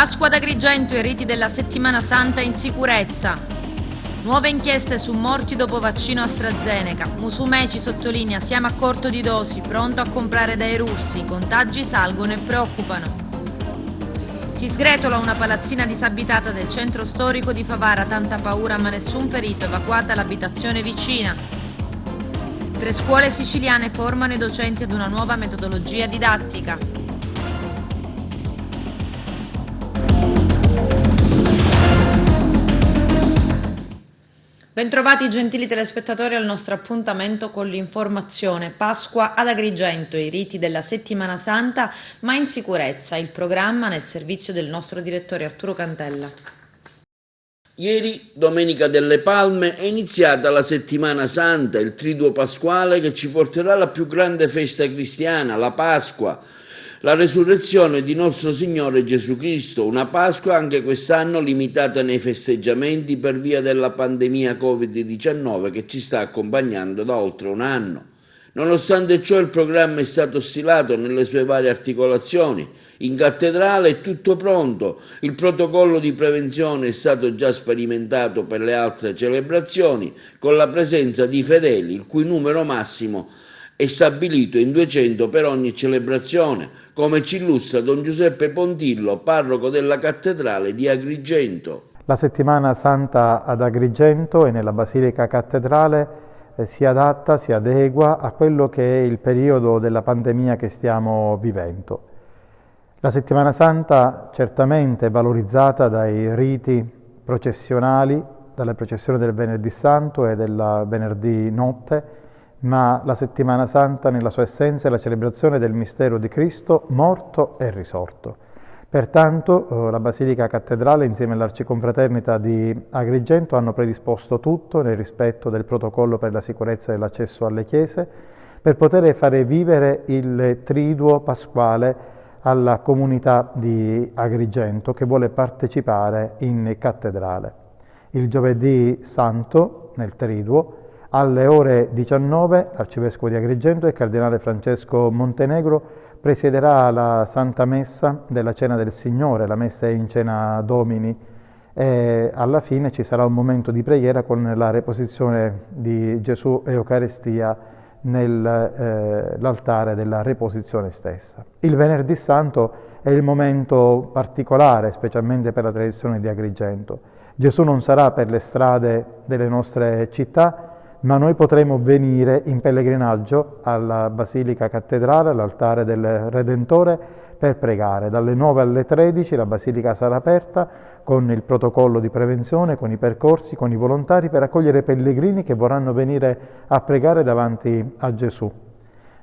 Pasqua ad Agrigento e riti della Settimana Santa in sicurezza. Nuove inchieste su morti dopo vaccino AstraZeneca. Musumeci sottolinea: siamo a corto di dosi, pronto a comprare dai russi. I contagi salgono e preoccupano. Si sgretola una palazzina disabitata del centro storico di Favara, tanta paura ma nessun ferito, evacuata l'abitazione vicina. 3 scuole siciliane formano i docenti ad una nuova metodologia didattica. Bentrovati gentili telespettatori al nostro appuntamento con l'informazione. Pasqua ad Agrigento, i riti della Settimana Santa, ma in sicurezza, il programma nel servizio del nostro direttore Arturo Cantella. Ieri, domenica delle Palme, è iniziata la Settimana Santa, il triduo pasquale che ci porterà alla più grande festa cristiana, la Pasqua, la resurrezione di nostro Signore Gesù Cristo, una Pasqua anche quest'anno limitata nei festeggiamenti per via della pandemia Covid-19 che ci sta accompagnando da oltre un anno. Nonostante ciò il programma è stato stilato nelle sue varie articolazioni. In cattedrale è tutto pronto, il protocollo di prevenzione è stato già sperimentato per le altre celebrazioni con la presenza di fedeli, il cui numero massimo è stabilito in 200 per ogni celebrazione, come ci illustra Don Giuseppe Pontillo, parroco della cattedrale di Agrigento. La Settimana Santa ad Agrigento e nella Basilica Cattedrale si adatta, si adegua a quello che è il periodo della pandemia che stiamo vivendo. La Settimana Santa certamente è valorizzata dai riti processionali, dalle processioni del Venerdì Santo e del Venerdì Notte, ma la Settimana Santa nella sua essenza è la celebrazione del mistero di Cristo morto e risorto. Pertanto la Basilica Cattedrale insieme all'Arciconfraternita di Agrigento hanno predisposto tutto nel rispetto del protocollo per la sicurezza dell'accesso alle chiese per poter fare vivere il triduo pasquale alla comunità di Agrigento che vuole partecipare in cattedrale. Il giovedì santo nel triduo alle ore 19 l'arcivescovo di Agrigento e il cardinale Francesco Montenegro presiederà la Santa Messa della Cena del Signore, la Messa in Cena Domini, e alla fine ci sarà un momento di preghiera con la reposizione di Gesù Eucaristia nell'altare della reposizione stessa. Il Venerdì Santo è il momento particolare, specialmente per la tradizione di Agrigento. Gesù non sarà per le strade delle nostre città, ma noi potremo venire in pellegrinaggio alla Basilica Cattedrale, all'altare del Redentore, per pregare. Dalle 9 alle 13 la Basilica sarà aperta con il protocollo di prevenzione, con i percorsi, con i volontari per accogliere pellegrini che vorranno venire a pregare davanti a Gesù.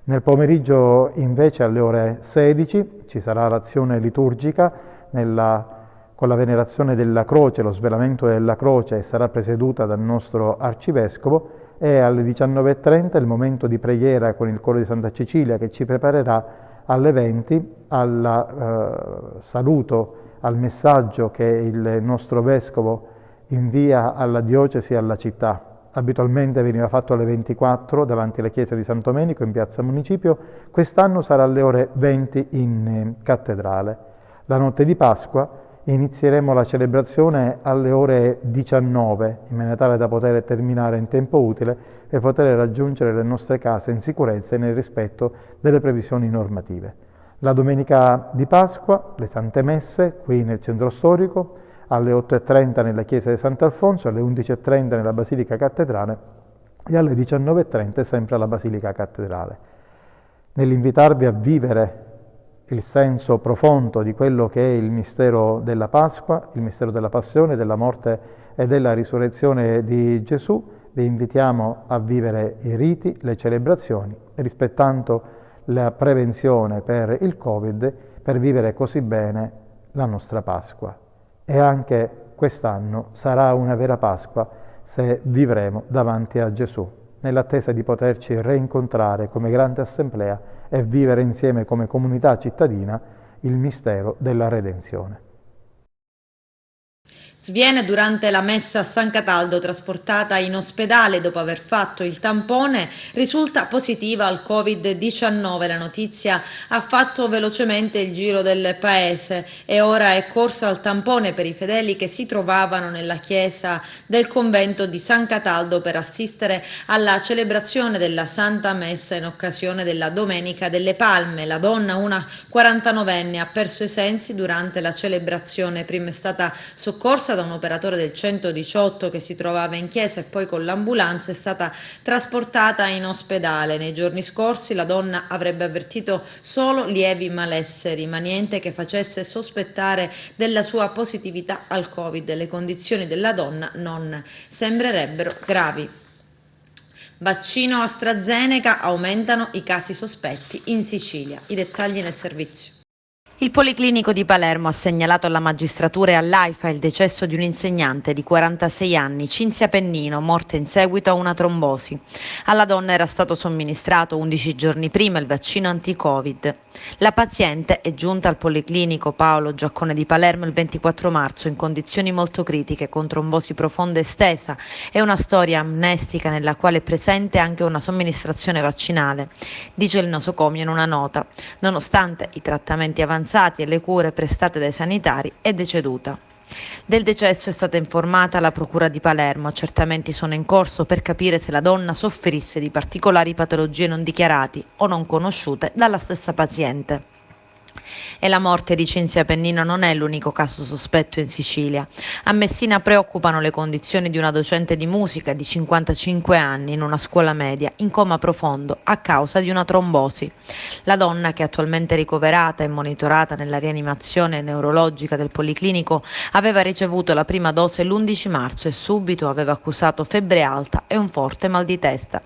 Nel pomeriggio invece alle ore 16 ci sarà l'azione liturgica con la venerazione della croce, lo svelamento della croce, e sarà presieduta dal nostro arcivescovo, e alle 19:30 il momento di preghiera con il coro di Santa Cecilia che ci preparerà alle 20 al saluto, al messaggio che il nostro vescovo invia alla diocesi e alla città. Abitualmente veniva fatto alle 24 davanti alla chiesa di San Domenico in piazza Municipio, quest'anno sarà alle ore 20 in cattedrale. La notte di Pasqua inizieremo la celebrazione alle ore 19, in maniera tale da poter terminare in tempo utile e poter raggiungere le nostre case in sicurezza e nel rispetto delle previsioni normative. La domenica di Pasqua, le Sante Messe, qui nel centro storico, alle 8:30 nella chiesa di Sant'Alfonso, alle 11:30 nella Basilica Cattedrale e alle 19:30 sempre alla Basilica Cattedrale. Nell'invitarvi a vivere il senso profondo di quello che è il mistero della Pasqua, il mistero della passione, della morte e della risurrezione di Gesù, vi invitiamo a vivere i riti, le celebrazioni, rispettando la prevenzione per il Covid, per vivere così bene la nostra Pasqua. E anche quest'anno sarà una vera Pasqua se vivremo davanti a Gesù, nell'attesa di poterci reincontrare come grande assemblea e vivere insieme come comunità cittadina il mistero della redenzione. Sviene durante la messa a San Cataldo, trasportata in ospedale dopo aver fatto il tampone, risulta positiva al Covid-19. La notizia ha fatto velocemente il giro del paese e ora è corsa al tampone per i fedeli che si trovavano nella chiesa del convento di San Cataldo per assistere alla celebrazione della Santa Messa in occasione della Domenica delle Palme. La donna, una 49enne, ha perso i sensi durante la celebrazione. Prima è stata soccorsa da un operatore del 118 che si trovava in chiesa e poi con l'ambulanza è stata trasportata in ospedale. Nei giorni scorsi la donna avrebbe avvertito solo lievi malesseri, ma niente che facesse sospettare della sua positività al Covid. Le condizioni della donna non sembrerebbero gravi. Vaccino AstraZeneca, aumentano i casi sospetti in Sicilia. I dettagli nel servizio. Il Policlinico di Palermo ha segnalato alla magistratura e all'AIFA il decesso di un insegnante di 46 anni, Cinzia Pennino, morta in seguito a una trombosi. Alla donna era stato somministrato 11 giorni prima il vaccino anti-Covid. La paziente è giunta al Policlinico Paolo Giaccone di Palermo il 24 marzo in condizioni molto critiche, con trombosi profonda estesa e una storia amnestica nella quale è presente anche una somministrazione vaccinale, dice il nosocomio in una nota. Nonostante i trattamenti avanzati e le cure prestate dai sanitari, è deceduta. Del decesso è stata informata la Procura di Palermo. Accertamenti sono in corso per capire se la donna soffrisse di particolari patologie non dichiarate o non conosciute dalla stessa paziente. E la morte di Cinzia Pennino non è l'unico caso sospetto in Sicilia. A Messina preoccupano le condizioni di una docente di musica di 55 anni in una scuola media in coma profondo a causa di una trombosi. La donna, che è attualmente ricoverata e monitorata nella rianimazione neurologica del Policlinico, aveva ricevuto la prima dose l'11 marzo e subito aveva accusato febbre alta e un forte mal di testa.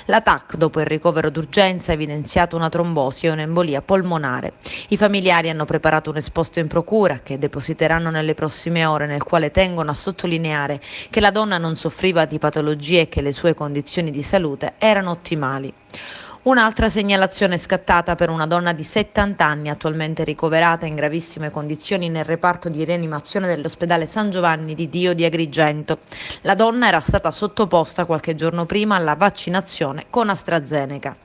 La TAC, dopo il ricovero d'urgenza, ha evidenziato una trombosi e un'embolia polmonare. I familiari hanno preparato un esposto in procura che depositeranno nelle prossime ore, nel quale tengono a sottolineare che la donna non soffriva di patologie e che le sue condizioni di salute erano ottimali. Un'altra segnalazione è scattata per una donna di 70 anni attualmente ricoverata in gravissime condizioni nel reparto di rianimazione dell'ospedale San Giovanni di Dio di Agrigento. La donna era stata sottoposta qualche giorno prima alla vaccinazione con AstraZeneca.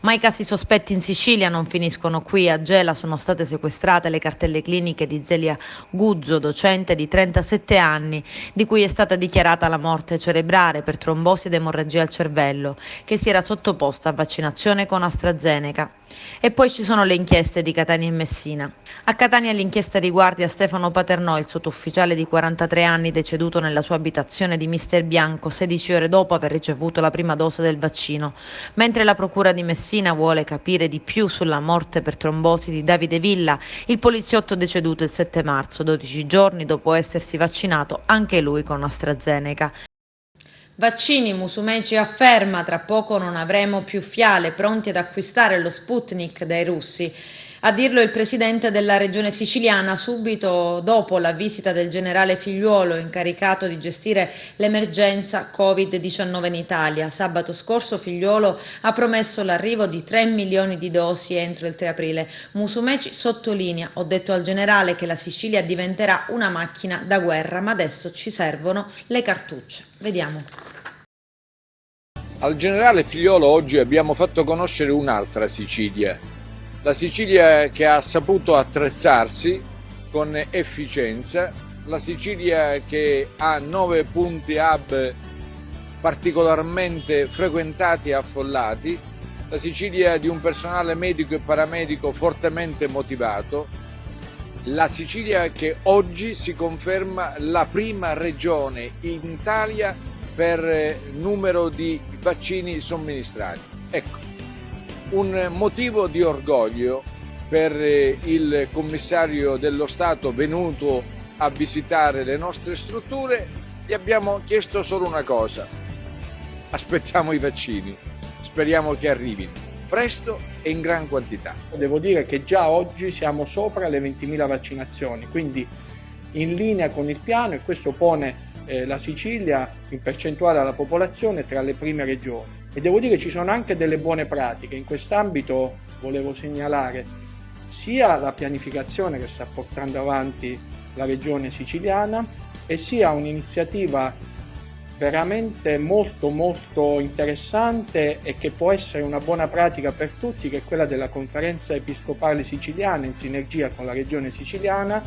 Ma i casi sospetti in Sicilia non finiscono qui. A Gela sono state sequestrate le cartelle cliniche di Zelia Guzzo, docente di 37 anni, di cui è stata dichiarata la morte cerebrale per trombosi ed emorragia al cervello, che si era sottoposta a vaccinazione con AstraZeneca. E poi ci sono le inchieste di Catania e Messina. A Catania l'inchiesta riguarda Stefano Paternò, il sottufficiale di 43 anni deceduto nella sua abitazione di Mister Bianco 16 ore dopo aver ricevuto la prima dose del vaccino, mentre la procura di Messina vuole capire di più sulla morte per trombosi di Davide Villa, il poliziotto deceduto il 7 marzo, 12 giorni dopo essersi vaccinato anche lui con AstraZeneca. Vaccini, Musumeci afferma, tra poco non avremo più fiale, pronti ad acquistare lo Sputnik dai russi. A dirlo il presidente della regione siciliana subito dopo la visita del generale Figliuolo, incaricato di gestire l'emergenza Covid-19 in Italia. Sabato scorso Figliuolo ha promesso l'arrivo di 3 milioni di dosi entro il 3 aprile. Musumeci sottolinea: ho detto al generale che la Sicilia diventerà una macchina da guerra, ma adesso ci servono le cartucce. Vediamo. Al generale Figliuolo oggi abbiamo fatto conoscere un'altra Sicilia, la Sicilia che ha saputo attrezzarsi con efficienza, la Sicilia che ha 9 punti hub particolarmente frequentati e affollati, la Sicilia di un personale medico e paramedico fortemente motivato, la Sicilia che oggi si conferma la prima regione in Italia per numero di vaccini somministrati. Ecco, un motivo di orgoglio per il commissario dello Stato venuto a visitare le nostre strutture. Gli abbiamo chiesto solo una cosa: aspettiamo i vaccini, speriamo che arrivino presto e in gran quantità. Devo dire che già oggi siamo sopra le 20.000 vaccinazioni, quindi in linea con il piano, e questo pone la Sicilia in percentuale alla popolazione tra le prime regioni. E devo dire che ci sono anche delle buone pratiche. In quest'ambito volevo segnalare sia la pianificazione che sta portando avanti la regione siciliana, e sia un'iniziativa veramente molto interessante e che può essere una buona pratica per tutti, che è quella della Conferenza Episcopale Siciliana in sinergia con la regione siciliana,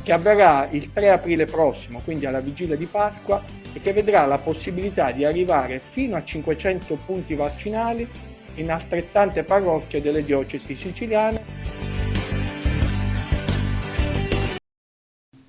che avverrà il 3 aprile prossimo, quindi alla vigilia di Pasqua, e che vedrà la possibilità di arrivare fino a 500 punti vaccinali in altrettante parrocchie delle diocesi siciliane.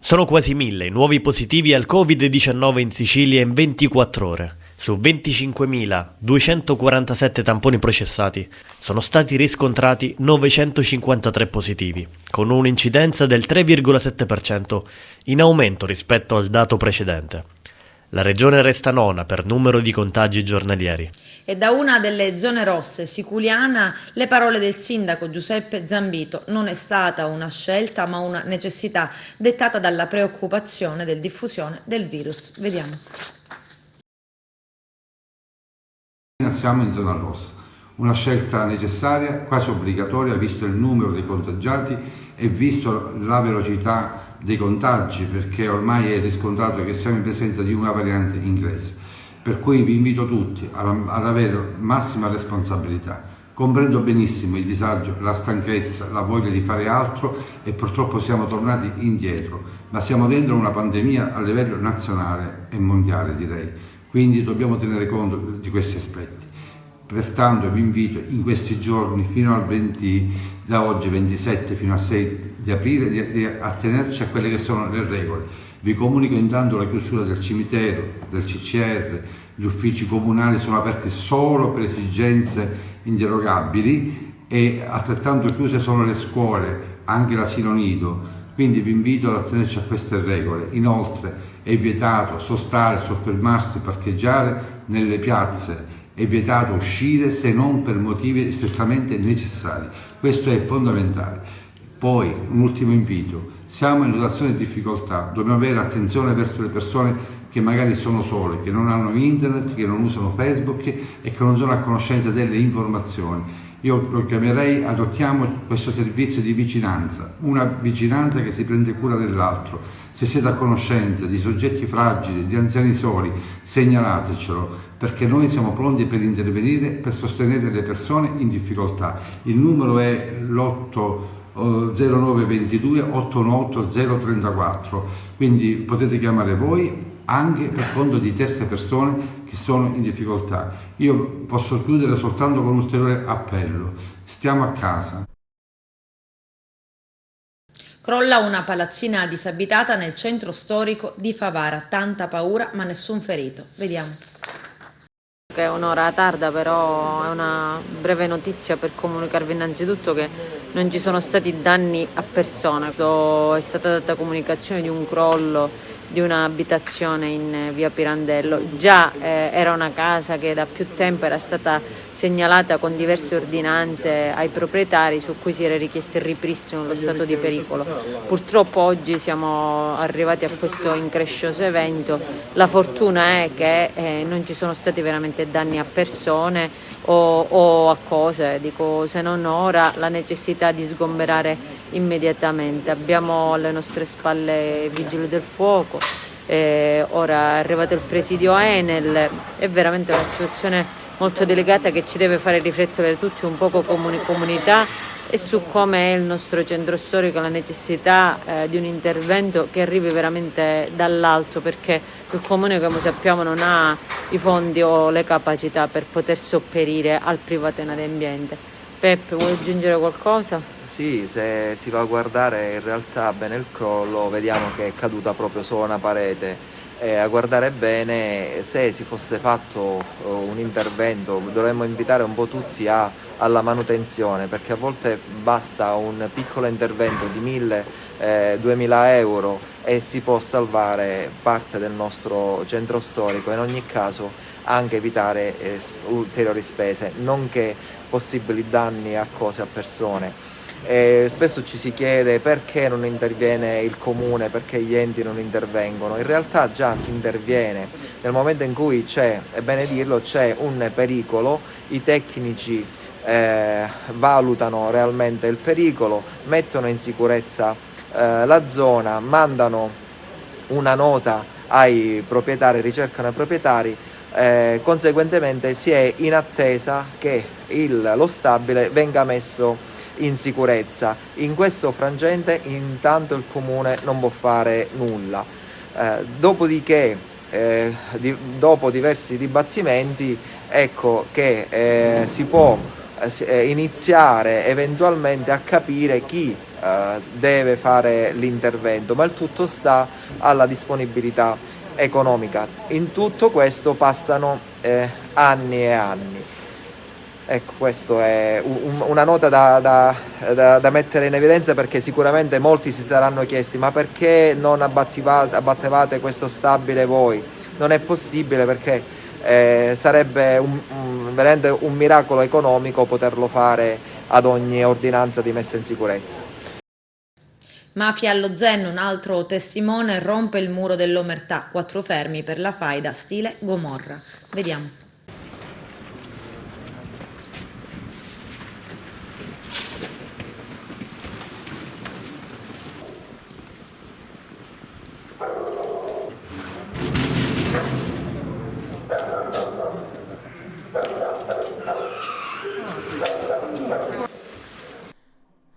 Sono quasi 1000 i nuovi positivi al Covid-19 in Sicilia in 24 ore. Su 25.247 tamponi processati sono stati riscontrati 953 positivi, con un'incidenza del 3,7% in aumento rispetto al dato precedente. La regione resta nona per numero di contagi giornalieri. E da una delle zone rosse, siculiana, le parole del sindaco Giuseppe Zambito: non è stata una scelta ma una necessità dettata dalla preoccupazione del diffusione del virus. Vediamo. Siamo in zona rossa, una scelta necessaria, quasi obbligatoria, visto il numero dei contagiati e visto la velocità dei contagi, perché ormai è riscontrato che siamo in presenza di una variante inglese. Per cui vi invito tutti ad avere massima responsabilità. Comprendo benissimo il disagio, la stanchezza, la voglia di fare altro, e purtroppo siamo tornati indietro, ma siamo dentro una pandemia a livello nazionale e mondiale, direi. Quindi dobbiamo tenere conto di questi aspetti. Pertanto vi invito in questi giorni, fino al 20, da oggi 27 fino al 6 di aprile, di attenerci a quelle che sono le regole. Vi comunico intanto la chiusura del cimitero, del CCR, gli uffici comunali sono aperti solo per esigenze inderogabili, e altrettanto chiuse sono le scuole, anche l'asilo nido. Quindi vi invito ad attenerci a queste regole. Inoltre è vietato sostare, soffermarsi, parcheggiare nelle piazze. È vietato uscire se non per motivi strettamente necessari. Questo è fondamentale. Poi un ultimo invito: siamo in situazione di difficoltà, dobbiamo avere attenzione verso le persone che magari sono sole, che non hanno internet, che non usano Facebook e che non sono a conoscenza delle informazioni. Io lo chiamerei: adottiamo questo servizio di vicinanza, una vicinanza che si prende cura dell'altro. Se siete a conoscenza di soggetti fragili, di anziani soli, segnalatecelo, perché noi siamo pronti per intervenire, per sostenere le persone in difficoltà. Il numero è l'80922 898 034, quindi potete chiamare voi anche per conto di terze persone che sono in difficoltà. Io posso chiudere soltanto con un ulteriore appello: stiamo a casa. Crolla una palazzina disabitata nel centro storico di Favara. Tanta paura ma nessun ferito. Vediamo. È un'ora tarda, però è una breve notizia per comunicarvi innanzitutto che non ci sono stati danni a persone. È stata data comunicazione di un crollo di un'abitazione in via Pirandello. Già era una casa che da più tempo era stata segnalata con diverse ordinanze ai proprietari, su cui si era richiesto il ripristino dello stato di pericolo. Purtroppo oggi siamo arrivati a questo increscioso evento. La fortuna è che non ci sono stati veramente danni a persone o a cose, dico, se non ora la necessità di sgomberare immediatamente. Abbiamo alle nostre spalle i vigili del fuoco, ora è arrivato il presidio Enel. È veramente una situazione molto delicata che ci deve fare riflettere tutti un poco come comunità e su come è il nostro centro storico, la necessità di un intervento che arrivi veramente dall'alto, perché il comune, come sappiamo, non ha i fondi o le capacità per poter sopperire al privato inadempiente. Peppe, vuoi aggiungere qualcosa? Sì, se si va a guardare in realtà bene il crollo, vediamo che è caduta proprio solo una parete. A guardare bene, se si fosse fatto un intervento, dovremmo invitare un po' tutti alla manutenzione, perché a volte basta un piccolo intervento di 1.000-2.000 euro e si può salvare parte del nostro centro storico, in ogni caso anche evitare ulteriori spese, nonché possibili danni a cose, a persone. Spesso ci si chiede perché non interviene il comune, perché gli enti non intervengono. In realtà già si interviene nel momento in cui c'è, è bene dirlo, c'è un pericolo, i tecnici valutano realmente il pericolo, mettono in sicurezza la zona, mandano una nota ai proprietari, ricercano i proprietari, conseguentemente si è in attesa che lo stabile venga messo in sicurezza. In questo frangente intanto il comune non può fare nulla. Dopodiché, dopo diversi dibattimenti, ecco che si può iniziare eventualmente a capire chi deve fare l'intervento, ma il tutto sta alla disponibilità economica. In tutto questo passano anni e anni. Ecco, questo è una nota da mettere in evidenza, perché sicuramente molti si saranno chiesti: ma perché non abbattevate questo stabile voi? Non è possibile, perché sarebbe veramente un miracolo economico poterlo fare ad ogni ordinanza di messa in sicurezza. Mafia allo Zen, un altro testimone, rompe il muro dell'omertà. 4 fermi per la faida stile Gomorra. Vediamo.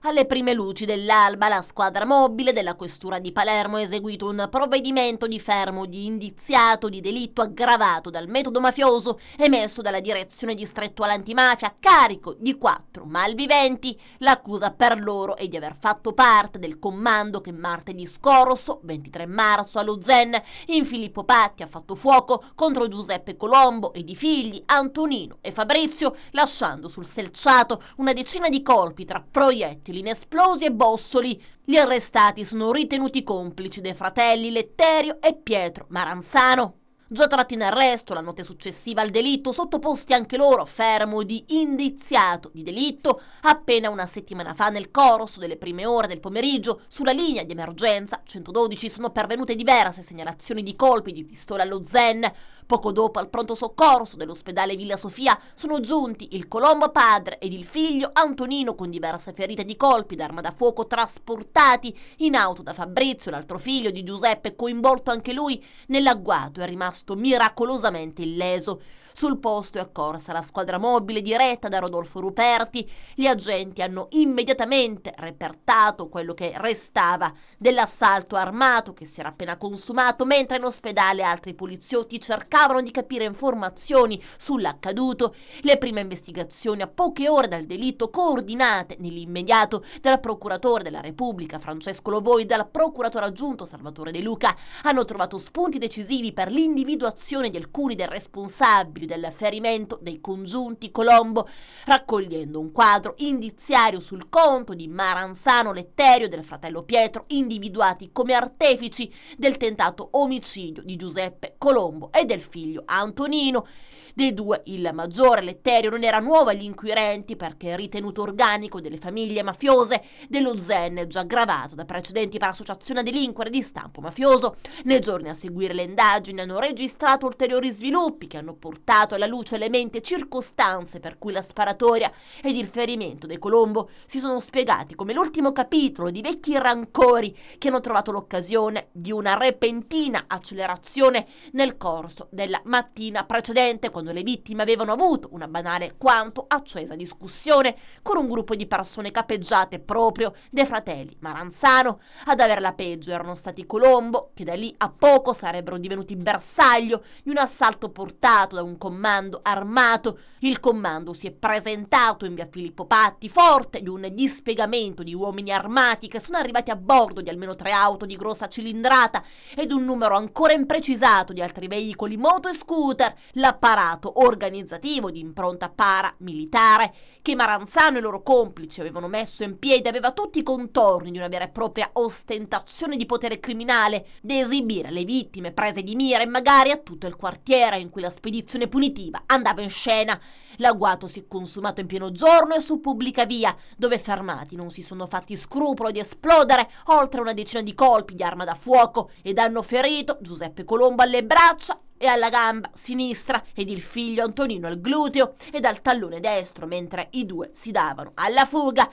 Alle prime luci dell'alba, la squadra mobile della questura di Palermo ha eseguito un provvedimento di fermo di indiziato di delitto aggravato dal metodo mafioso emesso dalla direzione distrettuale antimafia a carico di 4 malviventi. L'accusa per loro è di aver fatto parte del comando che martedì scorso, 23 marzo, allo Zen, in Filippo Patti, ha fatto fuoco contro Giuseppe Colombo ed i figli Antonino e Fabrizio, lasciando sul selciato una decina di colpi tra proiettili inesplosi e bossoli. Gli arrestati sono ritenuti complici dei fratelli Letterio e Pietro Maranzano. Già tratti in arresto la notte successiva al delitto, sottoposti anche loro a fermo di indiziato di delitto, appena una settimana fa nel corso delle prime ore del pomeriggio sulla linea di emergenza 112 sono pervenute diverse segnalazioni di colpi di pistola allo Zen. Poco dopo, al pronto soccorso dell'ospedale Villa Sofia sono giunti il Colombo padre ed il figlio Antonino con diverse ferite di colpi d'arma da fuoco, trasportati in auto da Fabrizio, l'altro figlio di Giuseppe, coinvolto anche lui nell'agguato, è rimasto miracolosamente illeso. Sul posto è accorsa la squadra mobile diretta da Rodolfo Ruperti. Gli agenti hanno immediatamente repertato quello che restava dell'assalto armato che si era appena consumato, mentre in ospedale altri poliziotti cercavano di capire informazioni sull'accaduto. Le prime investigazioni a poche ore dal delitto, coordinate nell'immediato dal procuratore della Repubblica Francesco Lovoi e dal procuratore aggiunto Salvatore De Luca, hanno trovato spunti decisivi per l'individuazione di alcuni dei responsabili del ferimento dei congiunti Colombo, raccogliendo un quadro indiziario sul conto di Maranzano, Letterio e del fratello Pietro, individuati come artefici del tentato omicidio di Giuseppe Colombo e del figlio Antonino. Dei due, il maggiore, Letterio, non era nuovo agli inquirenti perché ritenuto organico delle famiglie mafiose dello Zen, già aggravato da precedenti per associazione a delinquere di stampo mafioso. Nei giorni a seguire le indagini hanno registrato ulteriori sviluppi che hanno portato alla luce elementi e circostanze per cui la sparatoria ed il ferimento dei Colombo si sono spiegati come l'ultimo capitolo di vecchi rancori che hanno trovato l'occasione di una repentina accelerazione nel corso della mattina precedente, quando le vittime avevano avuto una banale quanto accesa discussione con un gruppo di persone capeggiate proprio dai fratelli Maranzano. Ad avere la peggio erano stati Colombo, che da lì a poco sarebbero divenuti bersaglio di un assalto portato da un comando armato. Il comando si è presentato in via Filippo Patti, forte di un dispiegamento di uomini armati che sono arrivati a bordo di almeno 3 auto di grossa cilindrata ed un numero ancora imprecisato di altri veicoli, moto e scooter. L'apparato organizzativo di impronta paramilitare che Maranzano e i loro complici avevano messo in piedi aveva tutti i contorni di una vera e propria ostentazione di potere criminale da esibire alle vittime prese di mira e magari a tutto il quartiere in cui la spedizione punitiva andava in scena. L'agguato si è consumato in pieno giorno e su pubblica via, dove fermati non si sono fatti scrupolo di esplodere oltre una decina di colpi di arma da fuoco ed hanno ferito Giuseppe Colombo alle braccia e alla gamba sinistra ed il figlio Antonino al gluteo ed al tallone destro, mentre i due si davano alla fuga.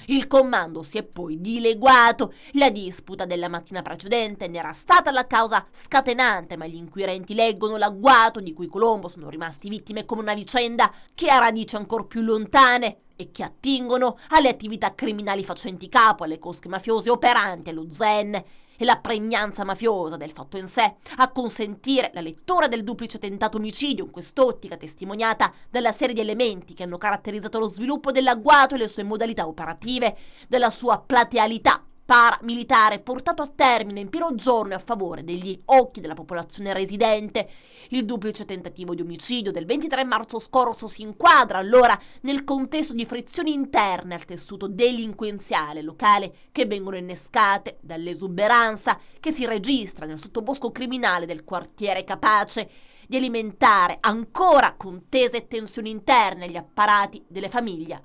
Il comando si è poi dileguato. La disputa della mattina precedente ne era stata la causa scatenante, ma gli inquirenti leggono l'agguato di cui Colombo sono rimasti vittime come una vicenda che ha radici ancor più lontane e che attingono alle attività criminali facenti capo alle cosche mafiose operanti allo Zen. E la pregnanza mafiosa del fatto in sé a consentire la lettura del duplice tentato omicidio in quest'ottica testimoniata dalla serie di elementi che hanno caratterizzato lo sviluppo dell'agguato e le sue modalità operative, della sua platealità paramilitare portato a termine in pieno giorno e a favore degli occhi della popolazione residente. Il duplice tentativo di omicidio del 23 marzo scorso si inquadra allora nel contesto di frizioni interne al tessuto delinquenziale locale che vengono innescate dall'esuberanza che si registra nel sottobosco criminale del quartiere, capace di alimentare ancora contese e tensioni interne agli apparati delle famiglie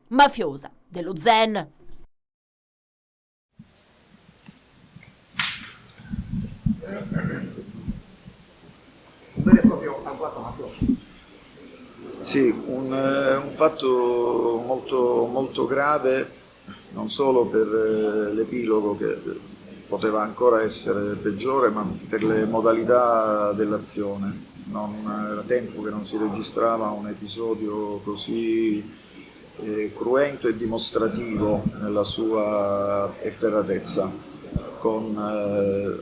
mafiosa dello Zen. Un vero e proprio agguato mafioso. Sì, un fatto molto grave, non solo per l'epilogo che poteva ancora essere peggiore, ma per le modalità dell'azione. Era tempo che non si registrava un episodio così cruento e dimostrativo nella sua efferatezza, con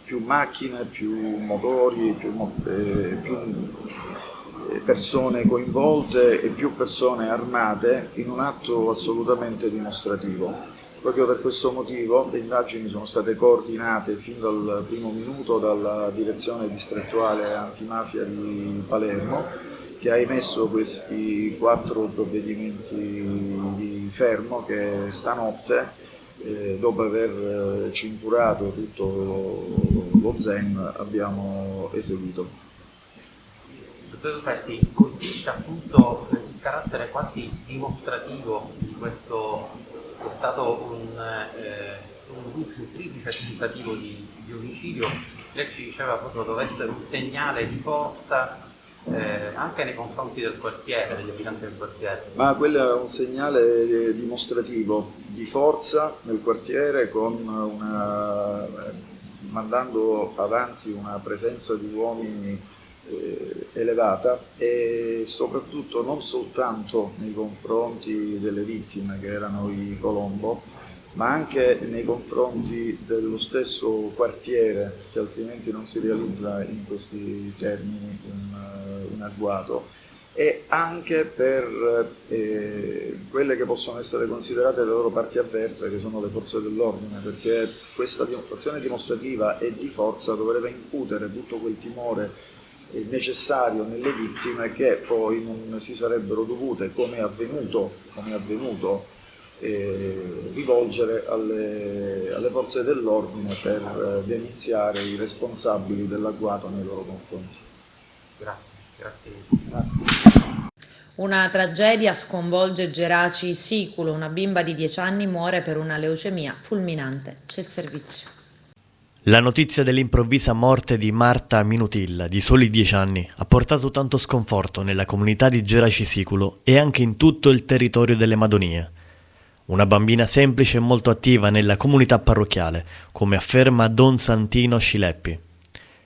più macchine, più motori, più persone coinvolte e più persone armate in un atto assolutamente dimostrativo. Proprio per questo motivo le indagini sono state coordinate fin dal primo minuto dalla direzione distrettuale antimafia di Palermo, che ha emesso questi 4 provvedimenti di fermo che stanotte, dopo aver cinturato tutto lo Zen, abbiamo eseguito. Dottor Ruffetti, colpisce appunto il carattere quasi dimostrativo di questo, che è stato un triplice tentativo di omicidio. Lei ci diceva proprio deve essere un segnale di forza anche nei confronti del quartiere, degli abitanti del quartiere. Ma quello è un segnale dimostrativo di forza nel quartiere, mandando avanti una presenza di uomini elevata, e soprattutto non soltanto nei confronti delle vittime che erano i Colombo, ma anche nei confronti dello stesso quartiere, che altrimenti non si realizza in questi termini un agguato, e anche per quelle che possono essere considerate le loro parti avverse, che sono le forze dell'ordine, perché questa azione dimostrativa e di forza dovrebbe incutere tutto quel timore necessario nelle vittime, che poi non si sarebbero dovute, come è avvenuto, rivolgere alle forze dell'ordine per denunziare i responsabili dell'agguato nei loro confronti. Grazie. Una tragedia sconvolge Geraci Siculo, una bimba di 10 anni muore per una leucemia fulminante. C'è il servizio. La notizia dell'improvvisa morte di Marta Minutilla, di soli 10 anni, ha portato tanto sconforto nella comunità di Geraci Siculo e anche in tutto il territorio delle Madonie. Una bambina semplice e molto attiva nella comunità parrocchiale, come afferma Don Santino Scileppi,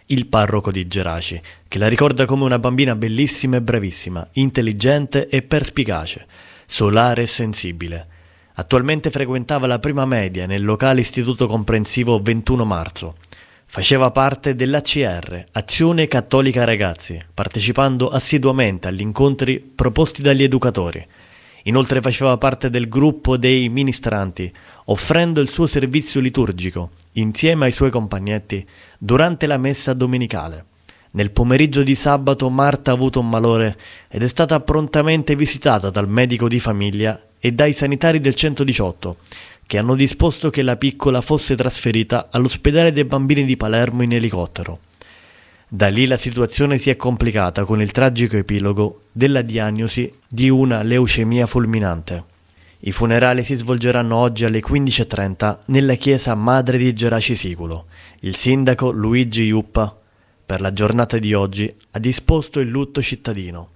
il parroco di Geraci, che la ricorda come una bambina bellissima e bravissima, intelligente e perspicace, solare e sensibile. Attualmente frequentava la prima media nel locale istituto comprensivo 21 marzo. Faceva parte dell'ACR, Azione Cattolica Ragazzi, partecipando assiduamente agli incontri proposti dagli educatori. Inoltre faceva parte del gruppo dei ministranti, offrendo il suo servizio liturgico, insieme ai suoi compagnetti, durante la messa domenicale. Nel pomeriggio di sabato Marta ha avuto un malore ed è stata prontamente visitata dal medico di famiglia e dai sanitari del 118, che hanno disposto che la piccola fosse trasferita all'ospedale dei bambini di Palermo in elicottero. Da lì la situazione si è complicata con il tragico epilogo della diagnosi di una leucemia fulminante. I funerali si svolgeranno oggi alle 15:30 nella chiesa madre di Geraci Siculo. Il sindaco Luigi Iuppa, per la giornata di oggi, ha disposto il lutto cittadino.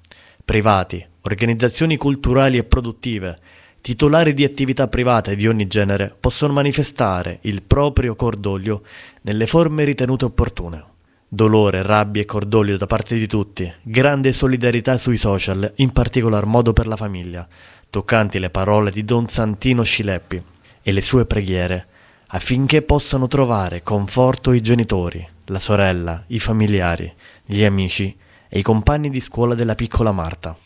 Privati, organizzazioni culturali e produttive, titolari di attività private di ogni genere possono manifestare il proprio cordoglio nelle forme ritenute opportune. Dolore, rabbia e cordoglio da parte di tutti, grande solidarietà sui social, in particolar modo per la famiglia, toccanti le parole di Don Santino Scileppi e le sue preghiere affinché possano trovare conforto i genitori, la sorella, i familiari, gli amici e i compagni di scuola della piccola Marta.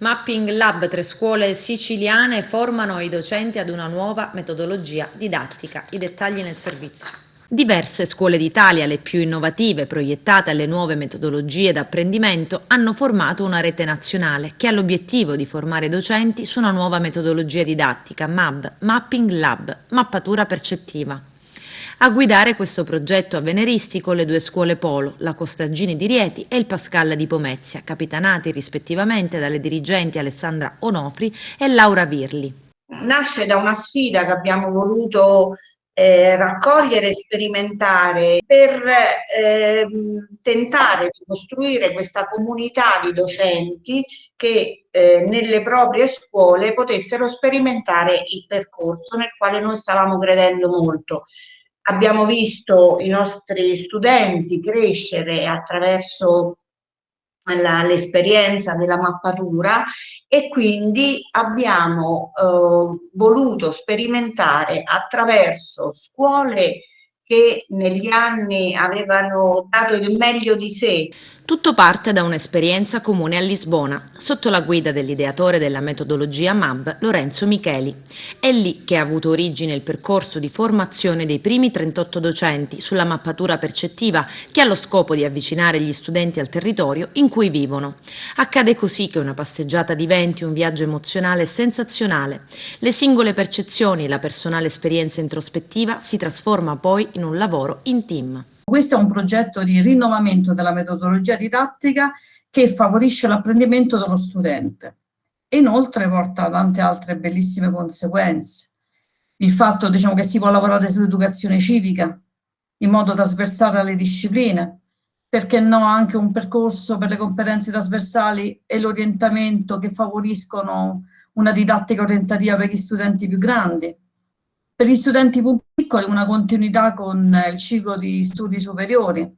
Mapping Lab, 3 scuole siciliane formano i docenti ad una nuova metodologia didattica. I dettagli nel servizio. Diverse scuole d'Italia, le più innovative, proiettate alle nuove metodologie d'apprendimento, hanno formato una rete nazionale che ha l'obiettivo di formare docenti su una nuova metodologia didattica, MAB, Mapping Lab, mappatura percettiva. A guidare questo progetto avveniristico le 2 scuole polo, la Costaggini di Rieti e il Pascalla di Pomezia, capitanati rispettivamente dalle dirigenti Alessandra Onofri e Laura Virli. Nasce da una sfida che abbiamo voluto raccogliere e sperimentare per tentare di costruire questa comunità di docenti che nelle proprie scuole potessero sperimentare il percorso nel quale noi stavamo credendo molto. Abbiamo visto i nostri studenti crescere attraverso l'esperienza della mappatura e quindi abbiamo voluto sperimentare attraverso scuole che negli anni avevano dato il meglio di sé. Tutto parte da un'esperienza comune a Lisbona, sotto la guida dell'ideatore della metodologia MAB, Lorenzo Micheli. È lì che ha avuto origine il percorso di formazione dei primi 38 docenti sulla mappatura percettiva che ha lo scopo di avvicinare gli studenti al territorio in cui vivono. Accade così che una passeggiata diventi un viaggio emozionale e sensazionale. Le singole percezioni e la personale esperienza introspettiva si trasforma poi in un lavoro in team. Questo è un progetto di rinnovamento della metodologia didattica che favorisce l'apprendimento dello studente e inoltre porta tante altre bellissime conseguenze. Il fatto, che si può lavorare sull'educazione civica in modo trasversale alle discipline, perché no anche un percorso per le competenze trasversali e l'orientamento che favoriscono una didattica orientativa per gli studenti più grandi. Per gli studenti più piccoli una continuità con il ciclo di studi superiori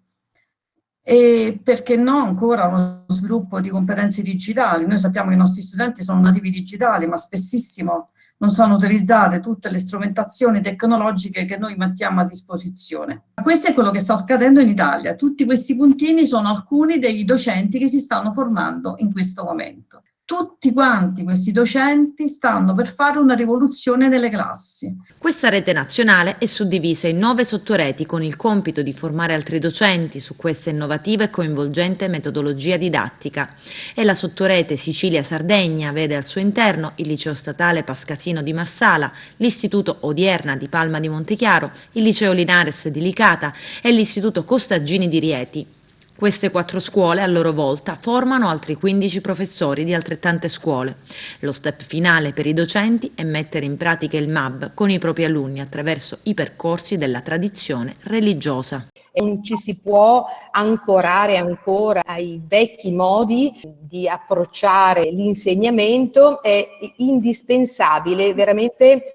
e perché no ancora uno sviluppo di competenze digitali. Noi sappiamo che i nostri studenti sono nativi digitali ma spessissimo non sanno utilizzare tutte le strumentazioni tecnologiche che noi mettiamo a disposizione. Questo è quello che sta accadendo in Italia. Tutti questi puntini sono alcuni dei docenti che si stanno formando in questo momento. Tutti quanti questi docenti stanno per fare una rivoluzione nelle classi. Questa rete nazionale è suddivisa in 9 sottoreti con il compito di formare altri docenti su questa innovativa e coinvolgente metodologia didattica. E la sottorete Sicilia-Sardegna vede al suo interno il Liceo Statale Pascasino di Marsala, l'Istituto Odierna di Palma di Montechiaro, il Liceo Linares di Licata e l'Istituto Costaggini di Rieti. Queste 4 scuole a loro volta formano altri 15 professori di altrettante scuole. Lo step finale per i docenti è mettere in pratica il MAB con i propri alunni attraverso i percorsi della tradizione religiosa. Non ci si può ancorare ancora ai vecchi modi di approcciare l'insegnamento, è indispensabile veramente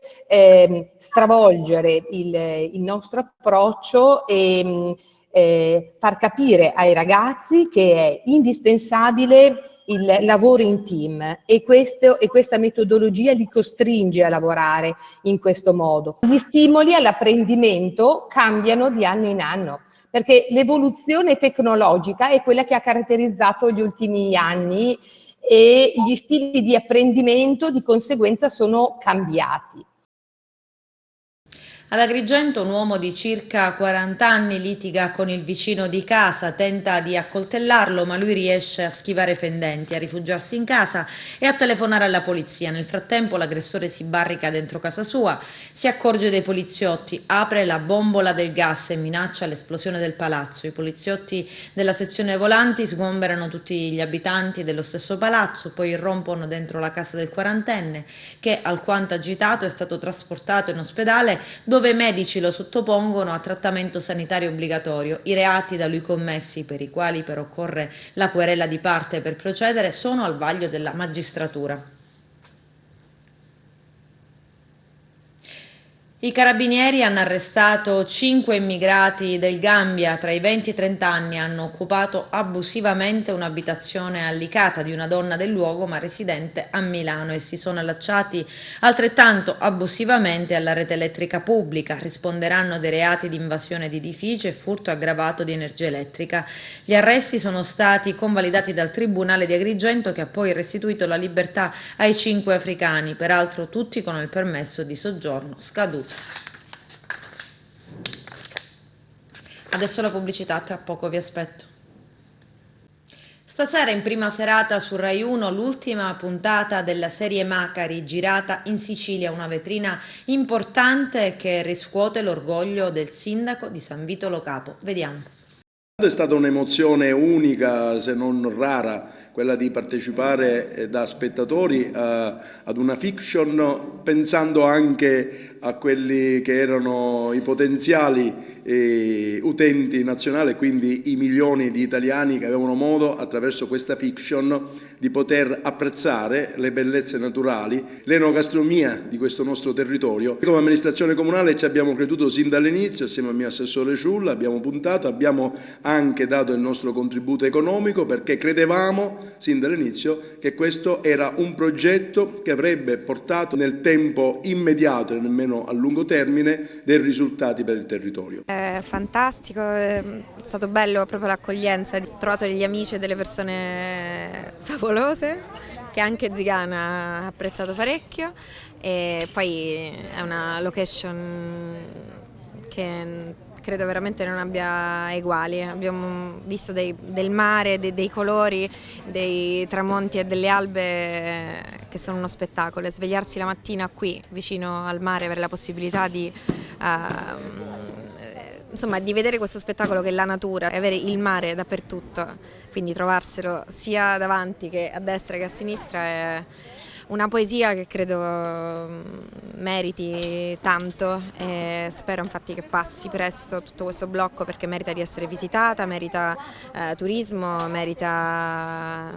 stravolgere il nostro approccio e far capire ai ragazzi che è indispensabile il lavoro in team e questa metodologia li costringe a lavorare in questo modo. Gli stimoli all'apprendimento cambiano di anno in anno perché l'evoluzione tecnologica è quella che ha caratterizzato gli ultimi anni e gli stili di apprendimento di conseguenza sono cambiati. Ad Agrigento un uomo di circa 40 anni litiga con il vicino di casa, tenta di accoltellarlo ma lui riesce a schivare i fendenti, a rifugiarsi in casa e a telefonare alla polizia. Nel frattempo l'aggressore si barrica dentro casa sua, si accorge dei poliziotti, apre la bombola del gas e minaccia l'esplosione del palazzo. I poliziotti della sezione volanti sgomberano tutti gli abitanti dello stesso palazzo, poi irrompono dentro la casa del quarantenne che, alquanto agitato, è stato trasportato in ospedale dove i medici lo sottopongono a trattamento sanitario obbligatorio. I reati da lui commessi, per i quali però occorre la querela di parte per procedere, sono al vaglio della magistratura. I carabinieri hanno arrestato 5 immigrati del Gambia tra i 20 e i 30 anni. Hanno occupato abusivamente un'abitazione a Licata di una donna del luogo ma residente a Milano e si sono allacciati altrettanto abusivamente alla rete elettrica pubblica. Risponderanno dei reati di invasione di edifici e furto aggravato di energia elettrica. Gli arresti sono stati convalidati dal Tribunale di Agrigento, che ha poi restituito la libertà ai 5 africani, peraltro tutti con il permesso di soggiorno scaduto. Adesso la pubblicità, tra poco vi aspetto. Stasera in prima serata su Rai 1 l'ultima puntata della serie Macari, girata in Sicilia, una vetrina importante che riscuote l'orgoglio del sindaco di San Vito Lo Capo. Vediamo. È stata un'emozione unica, se non rara, quella di partecipare da spettatori ad una fiction, pensando anche a quelli che erano i potenziali utenti nazionali, quindi i milioni di italiani che avevano modo attraverso questa fiction di poter apprezzare le bellezze naturali, l'enogastronomia di questo nostro territorio. Come amministrazione comunale ci abbiamo creduto sin dall'inizio, assieme al mio assessore Ciulla, abbiamo puntato, abbiamo anche dato il nostro contributo economico, perché credevamo sin dall'inizio che questo era un progetto che avrebbe portato nel tempo immediato e nemmeno a lungo termine dei risultati per il territorio. È fantastico, è stato bello proprio l'accoglienza, ho trovato degli amici e delle persone favolose che anche Zigana ha apprezzato parecchio, e poi è una location che credo veramente non abbia eguali. Abbiamo visto del mare, dei colori, dei tramonti e delle albe che sono uno spettacolo. E svegliarsi la mattina qui vicino al mare, avere la possibilità di vedere questo spettacolo che è la natura, avere il mare dappertutto, quindi trovarselo sia davanti che a destra che a sinistra è una poesia che credo meriti tanto, e spero infatti che passi presto tutto questo blocco, perché merita di essere visitata, merita turismo, merita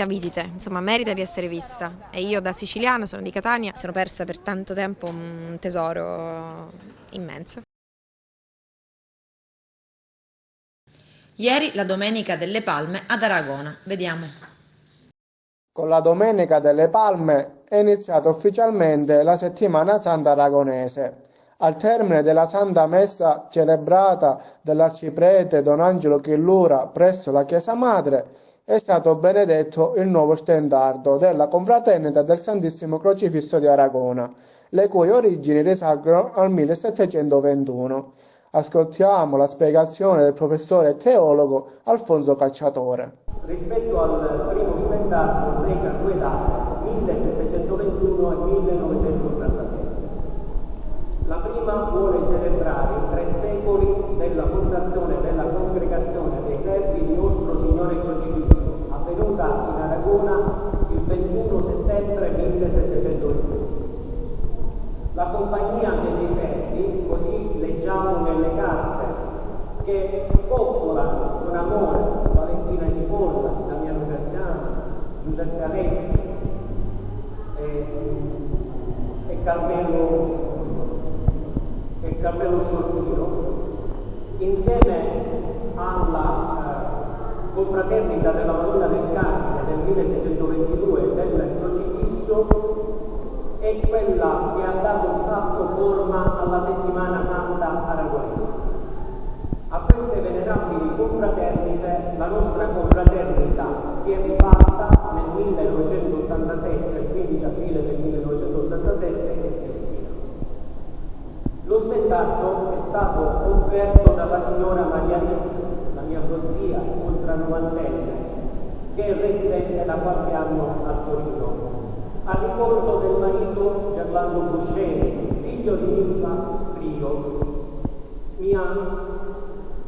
visite, insomma merita di essere vista. E io da siciliana, sono di Catania, sono persa per tanto tempo un tesoro immenso. Ieri la Domenica delle Palme ad Aragona. Vediamo. Con la Domenica delle Palme è iniziata ufficialmente la Settimana Santa aragonese. Al termine della Santa Messa celebrata dall'arciprete Don Angelo Chillura presso la Chiesa Madre, è stato benedetto il nuovo stendardo della Confraternita del Santissimo Crocifisso di Aragona, le cui origini risalgono al 1721. Ascoltiamo la spiegazione del professore teologo Alfonso Cacciatore. Rispetto al primo stendardo reca due date, 1721 e 1987. La prima vuole celebrare i 3 secoli della fondazione della congregazione dei servi di Nostro Signore Crocifisso, avvenuta in Aragona il 21 settembre 1721. La compagnia dei servi, così leggiamo nelle carte, che popolano con amore Valentina Cipolla, Damiano Graziano, Giuseppe Alessi e Carmelo Sciortino, insieme alla confraternita della Madonna del Carmine del 1622 del Crocifisso, è quella che ha dato di fatto forma alla Settimana Santa aragonese. A queste venerabili confraternite la nostra confraternita si è rifatta nel 1987, il 15 aprile del 1987, e si ispira. Lo stendardo è stato offerto dalla signora Maria Rizzo, la mia prozia ultranovantenne, che è residente da qualche anno a Torino, a ricordo del marito Gerlando Buscemi, figlio di Ninfa Strio, mia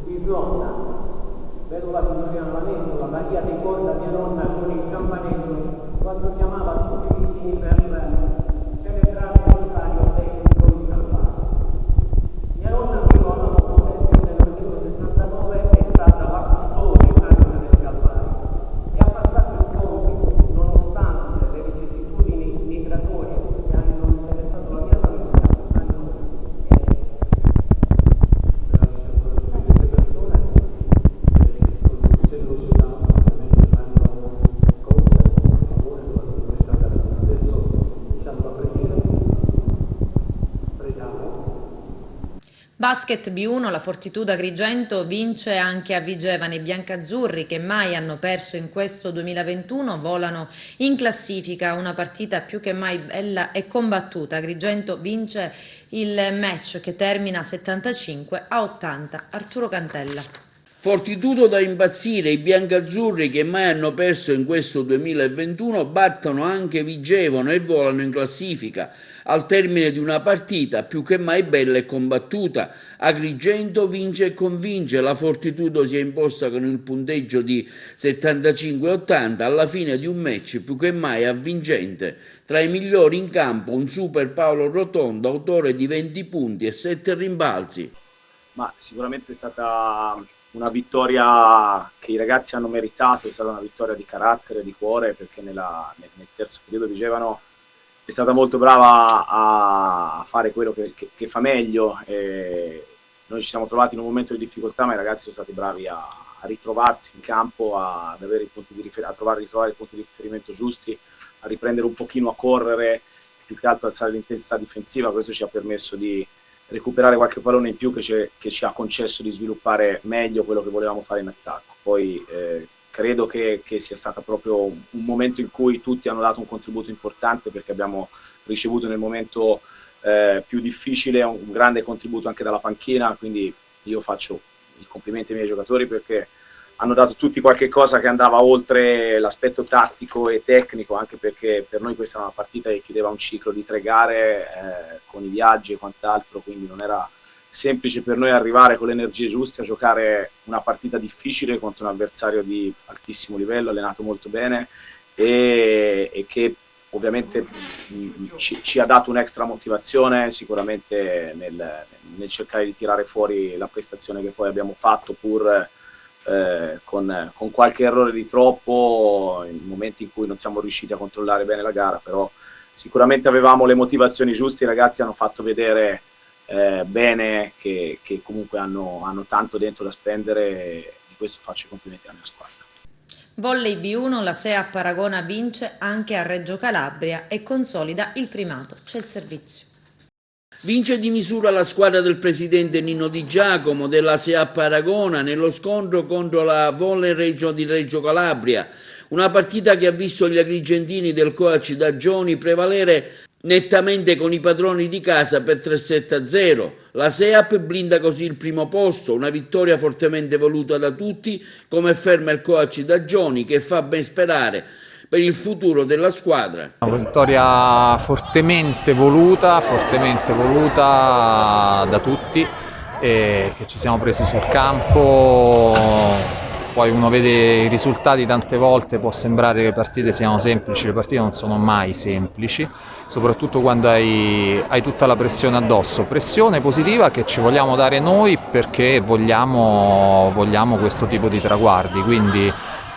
bisnonna, vedova signorina Lamento, Maria ricorda mia nonna con il campanello quando chiamava tutti i vicini per celebrare il rosario tecnico di Calvario. Mia nonna fino alla morte nel 1969 è stata la custode del Calvario e ha passato il compito, nonostante le vicissitudini migratorie che hanno interessato la mia famiglia, Basket B1, la Fortitudo Agrigento vince anche a Vigevano. I biancazzurri, che mai hanno perso in questo 2021, volano in classifica. Una partita più che mai bella e combattuta. Agrigento vince il match che termina 75-80. Arturo Cantella. Fortitudo da impazzire, i biancazzurri che mai hanno perso in questo 2021 battono anche Vigevano e volano in classifica. Al termine di una partita più che mai bella e combattuta, Agrigento vince e convince, la Fortitudo si è imposta con il punteggio di 75-80 alla fine di un match più che mai avvincente. Tra i migliori in campo un super Paolo Rotondo, autore di 20 punti e 7 rimbalzi. Ma sicuramente è stata una vittoria che i ragazzi hanno meritato, è stata una vittoria di carattere, di cuore, perché nel terzo periodo Vigevano è stata molto brava a fare quello che fa meglio. Noi ci siamo trovati in un momento di difficoltà, ma i ragazzi sono stati bravi a ritrovarsi in campo, a ritrovare i punti di riferimento giusti, a riprendere un pochino a correre, più che altro alzare l'intensità difensiva. Questo ci ha permesso di recuperare qualche pallone in più che ci ha concesso di sviluppare meglio quello che volevamo fare in attacco. Poi credo che sia stato proprio un momento in cui tutti hanno dato un contributo importante, perché abbiamo ricevuto nel momento più difficile un grande contributo anche dalla panchina, quindi io faccio i complimenti ai miei giocatori perché hanno dato tutti qualche cosa che andava oltre l'aspetto tattico e tecnico, anche perché per noi questa era una partita che chiudeva un ciclo di 3 gare con i viaggi e quant'altro, quindi non era semplice per noi arrivare con le energie giuste a giocare una partita difficile contro un avversario di altissimo livello, allenato molto bene e che ovviamente ci ha dato un'extra motivazione sicuramente nel cercare di tirare fuori la prestazione che poi abbiamo fatto, pur con qualche errore di troppo in momenti in cui non siamo riusciti a controllare bene la gara, però sicuramente avevamo le motivazioni giuste. I ragazzi hanno fatto vedere bene che comunque hanno tanto dentro da spendere, e di questo faccio i complimenti alla mia squadra. Volley B1, la SEAP Aragona vince anche a Reggio Calabria e consolida il primato. C'è il servizio. Vince di misura la squadra del presidente Nino Di Giacomo della SEAP Aragona nello scontro contro la Volley di Reggio Calabria, una partita che ha visto gli agrigentini del coach Dagioni prevalere nettamente con i padroni di casa per 3-7-0. La SEAP blinda così il primo posto, una vittoria fortemente voluta da tutti, come afferma il coach Dagioni, che fa ben sperare per il futuro della squadra. Una vittoria fortemente voluta da tutti, che ci siamo presi sul campo. Poi uno vede i risultati, tante volte può sembrare che le partite siano semplici, le partite non sono mai semplici, soprattutto quando hai tutta la pressione addosso, pressione positiva che ci vogliamo dare noi perché vogliamo questo tipo di traguardi, quindi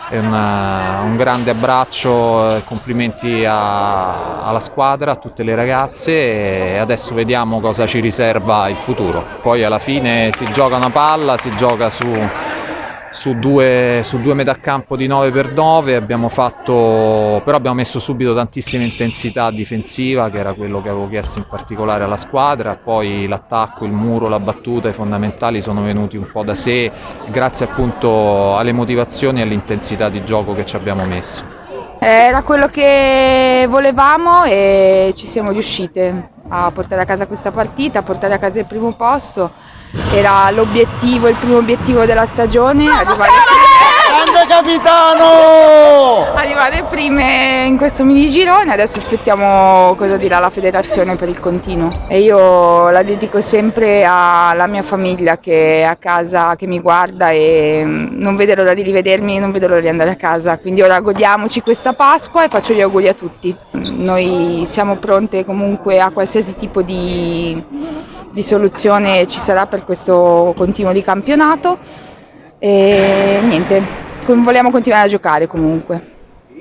un grande abbraccio, complimenti alla squadra, a tutte le ragazze, e adesso vediamo cosa ci riserva il futuro. Poi alla fine si gioca una palla, si gioca su due metà campo di 9x9, però abbiamo messo subito tantissima intensità difensiva, che era quello che avevo chiesto in particolare alla squadra. Poi l'attacco, il muro, la battuta, i fondamentali sono venuti un po' da sé, grazie appunto alle motivazioni e all'intensità di gioco che ci abbiamo messo. Era quello che volevamo e ci siamo riuscite a portare a casa questa partita, a portare a casa il primo posto. Era l'obiettivo, il primo obiettivo della stagione, arrivare prime in questo mini girone. Adesso aspettiamo cosa dirà la federazione per il continuo, e io la dedico sempre alla mia famiglia che è a casa, che mi guarda, e non vedo l'ora di rivedermi, non vedo l'ora di andare a casa. Quindi ora godiamoci questa Pasqua e faccio gli auguri a tutti. Noi siamo pronte comunque a qualsiasi tipo di soluzione ci sarà per questo continuo di campionato, e niente, vogliamo continuare a giocare comunque.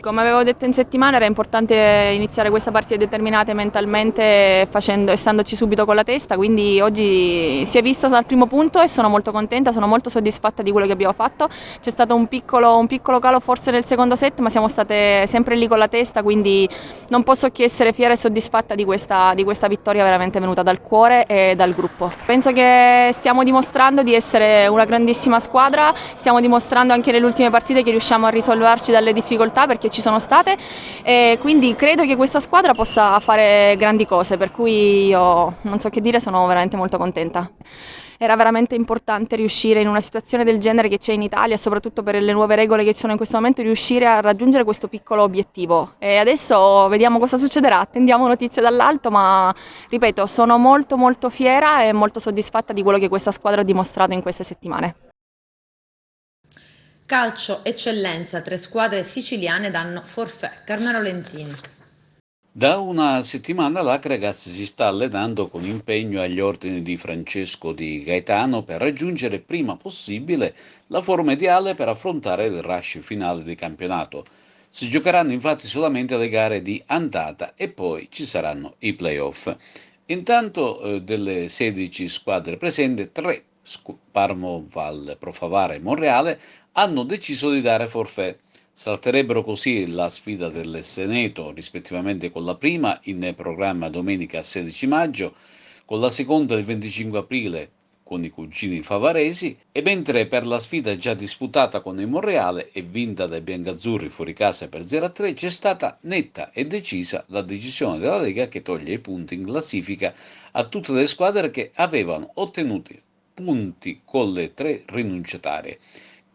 Come avevo detto in settimana era importante iniziare questa partita determinate mentalmente, standoci subito con la testa, quindi oggi si è visto dal primo punto e sono molto contenta, sono molto soddisfatta di quello che abbiamo fatto. C'è stato un piccolo calo forse nel secondo set, ma siamo state sempre lì con la testa, quindi non posso che essere fiera e soddisfatta di questa vittoria veramente venuta dal cuore e dal gruppo. Penso che stiamo dimostrando di essere una grandissima squadra, stiamo dimostrando anche nelle ultime partite che riusciamo a risollevarci dalle difficoltà, perché ci sono state, e quindi credo che questa squadra possa fare grandi cose, per cui io non so che dire, sono veramente molto contenta. Era veramente importante riuscire in una situazione del genere che c'è in Italia, soprattutto per le nuove regole che ci sono in questo momento, riuscire a raggiungere questo piccolo obiettivo. E adesso vediamo cosa succederà, attendiamo notizie dall'alto, ma ripeto, sono molto fiera e molto soddisfatta di quello che questa squadra ha dimostrato in queste settimane. Calcio eccellenza, 3 squadre siciliane danno forfait. Carmelo Lentini. Da una settimana l'Acregas si sta allenando con impegno agli ordini di Francesco Di Gaetano per raggiungere prima possibile la forma ideale per affrontare il rush finale di campionato. Si giocheranno infatti solamente le gare di andata e poi ci saranno i playoff. Intanto delle 16 squadre presenti, 3 Parmo, Val, Profavara e Monreale hanno deciso di dare forfait. Salterebbero così la sfida del Seneto, rispettivamente con la prima in programma domenica 16 maggio, con la seconda il 25 aprile con i cugini favaresi, e mentre per la sfida già disputata con il Monreale e vinta dai biancazzurri fuori casa per 0-3 c'è stata netta e decisa la decisione della Lega che toglie i punti in classifica a tutte le squadre che avevano ottenuto punti con le 3 rinunciatarie.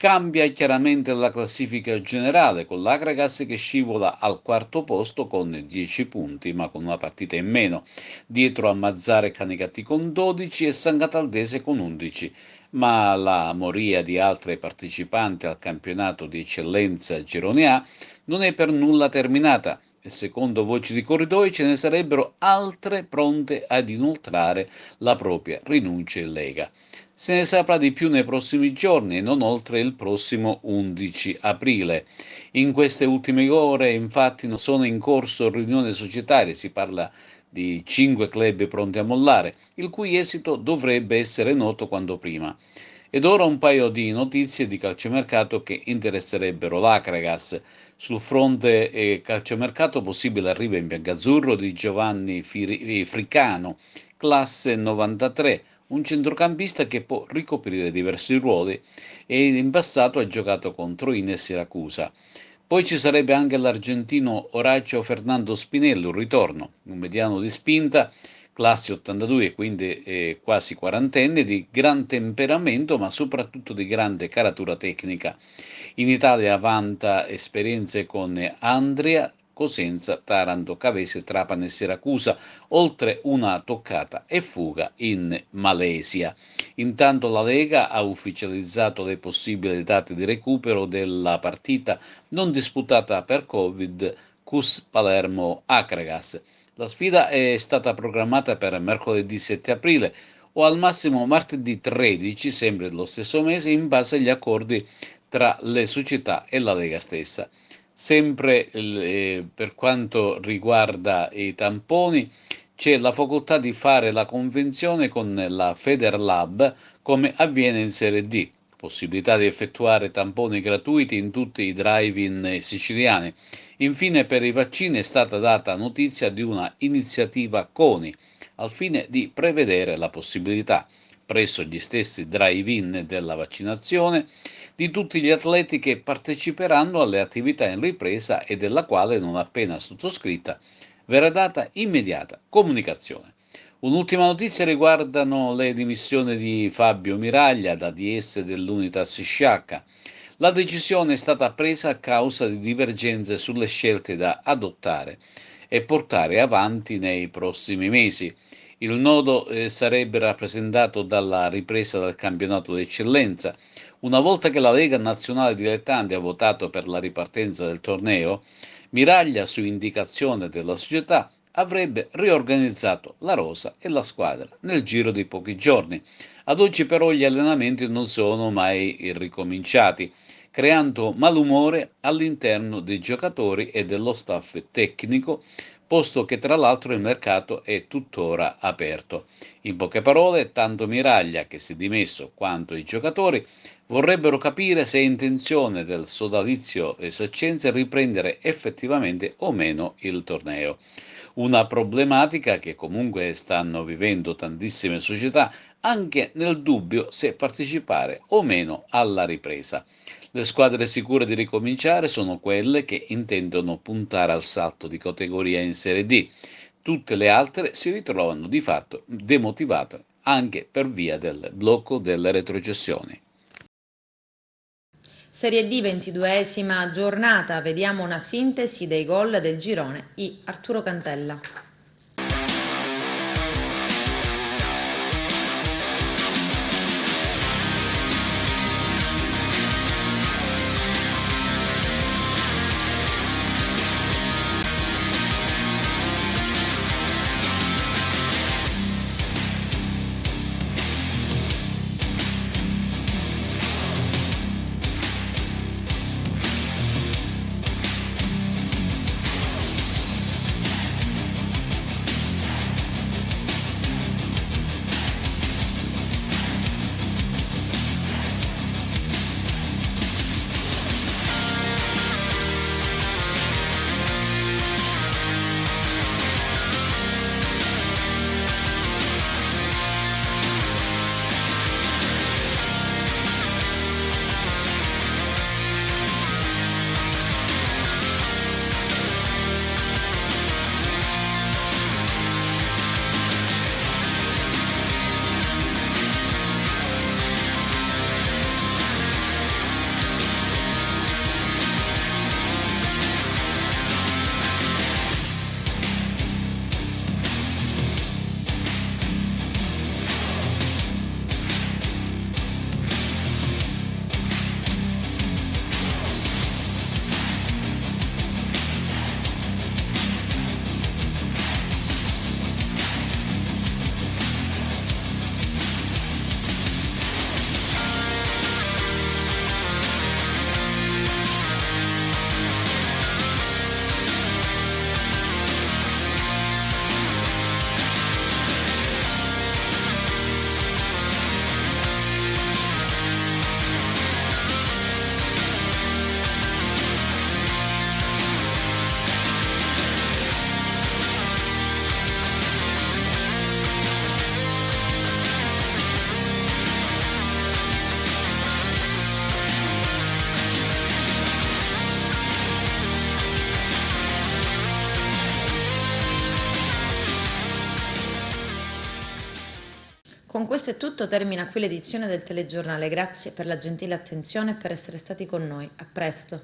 Cambia chiaramente la classifica generale, con l'Acregas che scivola al 4° posto con 10 punti, ma con una partita in meno, dietro a Mazzara e Canicati con 12 e San Cataldese con 11. Ma la moria di altre partecipanti al campionato di eccellenza Girone A non è per nulla terminata e secondo voci di corridoi ce ne sarebbero altre pronte ad inoltrare la propria rinuncia in Lega. Se ne saprà di più nei prossimi giorni e non oltre il prossimo 11 aprile. In queste ultime ore, infatti, non sono in corso riunioni societarie, si parla di 5 club pronti a mollare, il cui esito dovrebbe essere noto quanto prima. Ed ora un paio di notizie di calciomercato che interesserebbero l'Acregas. Sul fronte calciomercato possibile arrivo in biancazzurro di Giovanni Fricano, classe 93, un centrocampista che può ricoprire diversi ruoli e in passato ha giocato contro Ines e Siracusa. Poi ci sarebbe anche l'argentino Orazio Fernando Spinelli, un ritorno, un mediano di spinta, classe 82, quindi quasi quarantenne, di gran temperamento ma soprattutto di grande caratura tecnica. In Italia vanta esperienze con Andria, Cosenza, Taranto, Cavese, Trapani e Siracusa, oltre una toccata e fuga in Malesia. Intanto la Lega ha ufficializzato le possibili date di recupero della partita non disputata per Covid CUS Palermo-Acregas. La sfida è stata programmata per mercoledì 7 aprile o al massimo martedì 13, sempre dello stesso mese, in base agli accordi tra le società e la Lega stessa. Sempre per quanto riguarda i tamponi, c'è la facoltà di fare la convenzione con la Federlab come avviene in Serie D, possibilità di effettuare tamponi gratuiti in tutti i drive-in siciliani. Infine per i vaccini è stata data notizia di una iniziativa CONI al fine di prevedere la possibilità, presso gli stessi drive-in della vaccinazione, di tutti gli atleti che parteciperanno alle attività in ripresa e della quale, non appena sottoscritta, verrà data immediata comunicazione. Un'ultima notizia riguardano le dimissioni di Fabio Miraglia da DS dell'Unitas Sciacca. La decisione è stata presa a causa di divergenze sulle scelte da adottare e portare avanti nei prossimi mesi. Il nodo sarebbe rappresentato dalla ripresa del campionato d'eccellenza. Una volta che la Lega Nazionale Dilettanti ha votato per la ripartenza del torneo, Miraglia, su indicazione della società, avrebbe riorganizzato la rosa e la squadra nel giro di pochi giorni. Ad oggi però gli allenamenti non sono mai ricominciati. creando malumore all'interno dei giocatori e dello staff tecnico, posto che tra l'altro il mercato è tuttora aperto. In poche parole, tanto Miraglia, che si è dimesso, quanto i giocatori vorrebbero capire se è intenzione del sodalizio saccense riprendere effettivamente o meno il torneo. Una problematica che comunque stanno vivendo tantissime società, anche nel dubbio se partecipare o meno alla ripresa. Le squadre sicure di ricominciare sono quelle che intendono puntare al salto di categoria in Serie D. Tutte le altre si ritrovano di fatto demotivate anche per via del blocco delle retrocessioni. Serie D, 22esima giornata, vediamo una sintesi dei gol del girone I. Arturo Cantella. Con questo è tutto, termina qui l'edizione del telegiornale. Grazie per la gentile attenzione e per essere stati con noi. A presto.